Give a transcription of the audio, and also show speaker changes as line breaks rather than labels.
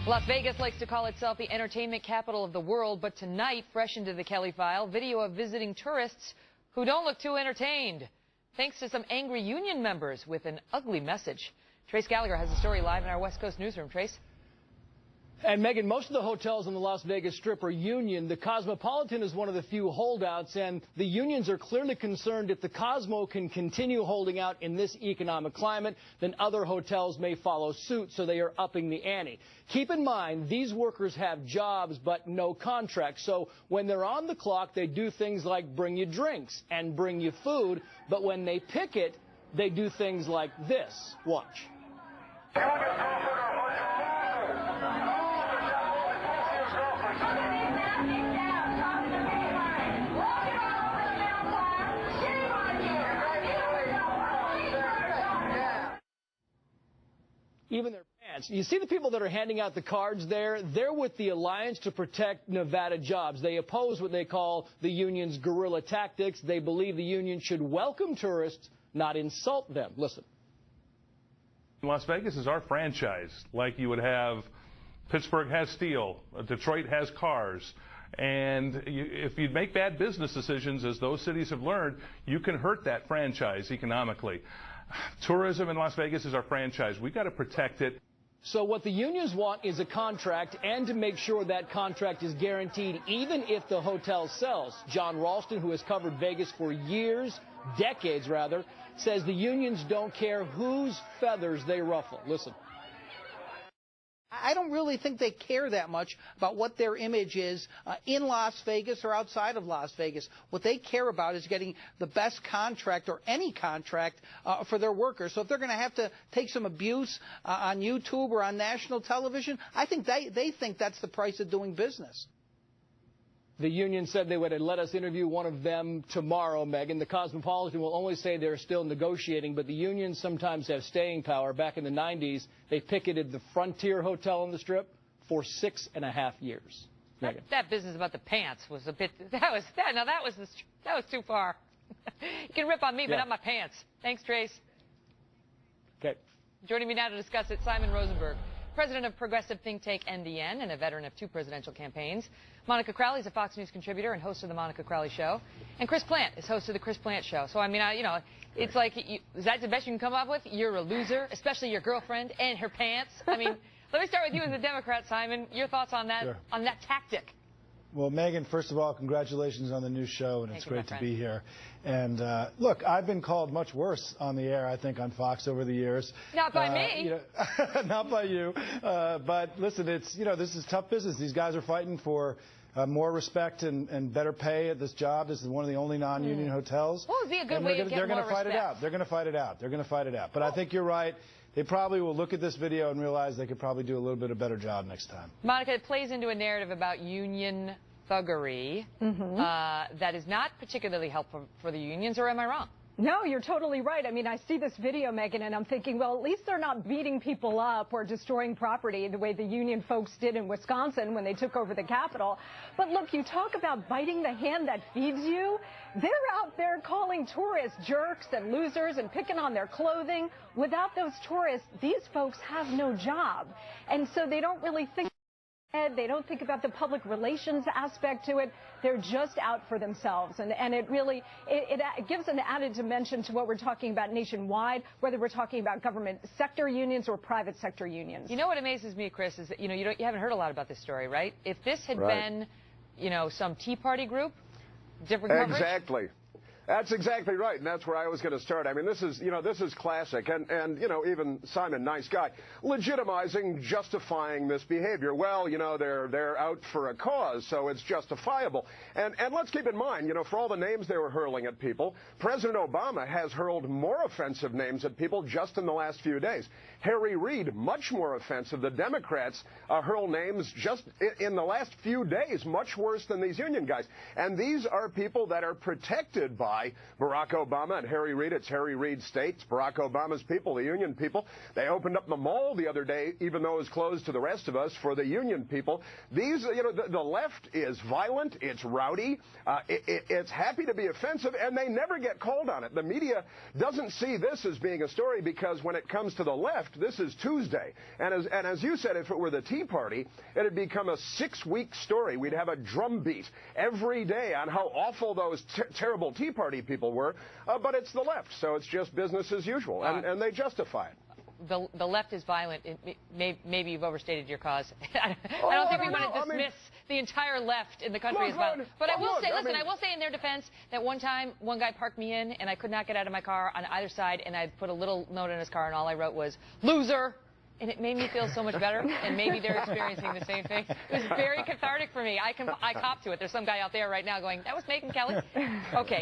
Las Vegas likes to call itself the entertainment capital of the world, but tonight, fresh into the Kelly file, video of visiting tourists who don't look too entertained, thanks to some angry union members with an ugly message. Trace Gallagher has the story live in our West Coast newsroom. Trace?
And Megan, most of the hotels on the Las Vegas Strip are union. The Cosmopolitan is one of the few holdouts, and the unions are clearly concerned if the Cosmo can continue holding out in this economic climate, then other hotels may follow suit, so they are upping the ante. Keep in mind, these workers have jobs but no contracts, so when they're on the clock, they do things like bring you drinks and bring you food, but when they picket, they do things like this. Watch. Even their pants. You see the people that are handing out the cards there? They're with the Alliance to Protect Nevada Jobs. They oppose what they call the union's guerrilla tactics. They believe the union should welcome tourists, not insult them. Listen.
Las Vegas is our franchise, like you would have Pittsburgh has steel, Detroit has cars. And if you make bad business decisions, as those cities have learned, you can hurt that franchise economically. Tourism in Las Vegas is our franchise. We've got to protect it.
So what the unions want is a contract and to make sure that contract is guaranteed even if the hotel sells. John Ralston, who has covered Vegas for years, decades rather, says the unions don't care whose feathers they ruffle. Listen.
I don't really think they care that much about what their image is in Las Vegas or outside of Las Vegas. What they care about is getting the best contract or any contract for their workers. So if they're going to have to take some abuse on YouTube or on national television, I think they think that's the price of doing business.
The union said they would let us interview one of them tomorrow, Megan. The Cosmopolitan will only say they're still negotiating, but the unions sometimes have staying power. Back in the 90s, they picketed the Frontier Hotel on the Strip for 6.5 years.
That business about the pants was a bit, that was too far. You can rip on me, but not my pants. Thanks, Trace.
Okay.
Joining me now to discuss it, Simon Rosenberg, president of progressive think tank NDN and a veteran of 2 presidential campaigns. Monica Crowley is a Fox News contributor and host of the Monica Crowley Show. And Chris Plant is host of the Chris Plant Show. So, I mean, it's like, is that the best you can come up with? You're a loser, especially your girlfriend and her pants. I mean, let me start with you as a Democrat, Simon. Your thoughts on that, on that tactic?
Well, Megan, first of all, congratulations on the new show, and it's great to be here. And look, I've been called much worse on the air, I think, on Fox over the years.
Not by me.
Not by you. But listen, it's, this is tough business. These guys are fighting for more respect and better pay at this job. This is one of the only non-union hotels.
Well, it'd be a good way to get more respect.
They're going to fight it out. They're going to fight it out. But I think you're right. They probably will look at this video and realize they could probably do a little bit of better job next time.
Monica, it plays into a narrative about union thuggery that is not particularly helpful for the unions, or am I wrong?
No, you're totally right. I mean, I see this video, Megan, and I'm thinking, well, at least they're not beating people up or destroying property the way the union folks did in Wisconsin when they took over the Capitol. But look, you talk about biting the hand that feeds you. They're out there calling tourists jerks and losers and picking on their clothing. Without those tourists, these folks have no job. And so they don't really think. They don't think about the public relations aspect to it. They're just out for themselves. And it really, it gives an added dimension to what we're talking about nationwide, whether we're talking about government sector unions or private sector unions. You
know what amazes me, Chris, is that, you haven't heard a lot about this story, right? If this had been, some Tea Party group, different coverage.
Exactly. That's exactly right, and that's where I was going to start. I mean, this is classic, and even Simon, nice guy, legitimizing, justifying this behavior. Well, they're out for a cause, so it's justifiable. And let's keep in mind, for all the names they were hurling at people, President Obama has hurled more offensive names at people just in the last few days. Harry Reid, much more offensive. The Democrats hurl names just in the last few days, much worse than these union guys. And these are people that are protected by by Barack Obama and Harry Reid. It's Harry Reid's state. It's Barack Obama's people, the union people. They opened up the mall the other day, even though it was closed to the rest of us, for the union people. These, the left is violent. It's rowdy. It's happy to be offensive, and they never get called on it. The media doesn't see this as being a story because when it comes to the left, this is Tuesday. And as you said, if it were the Tea Party, it had become a 6-week story. We'd have a drumbeat every day on how awful those terrible Tea Party people were. But it's the left, so it's just business as usual, and they justify it.
The left is violent. Maybe you've overstated your cause. I don't think we want to dismiss the entire left in the country as violent. But I will say, listen, I will say in their defense that one time one guy parked me in and I could not get out of my car on either side, and I put a little note in his car and all I wrote was "loser." And it made me feel so much better, and maybe they're experiencing the same thing. It was very cathartic for me. I cop to it. There's some guy out there right now going, "That was Megyn Kelly." Okay.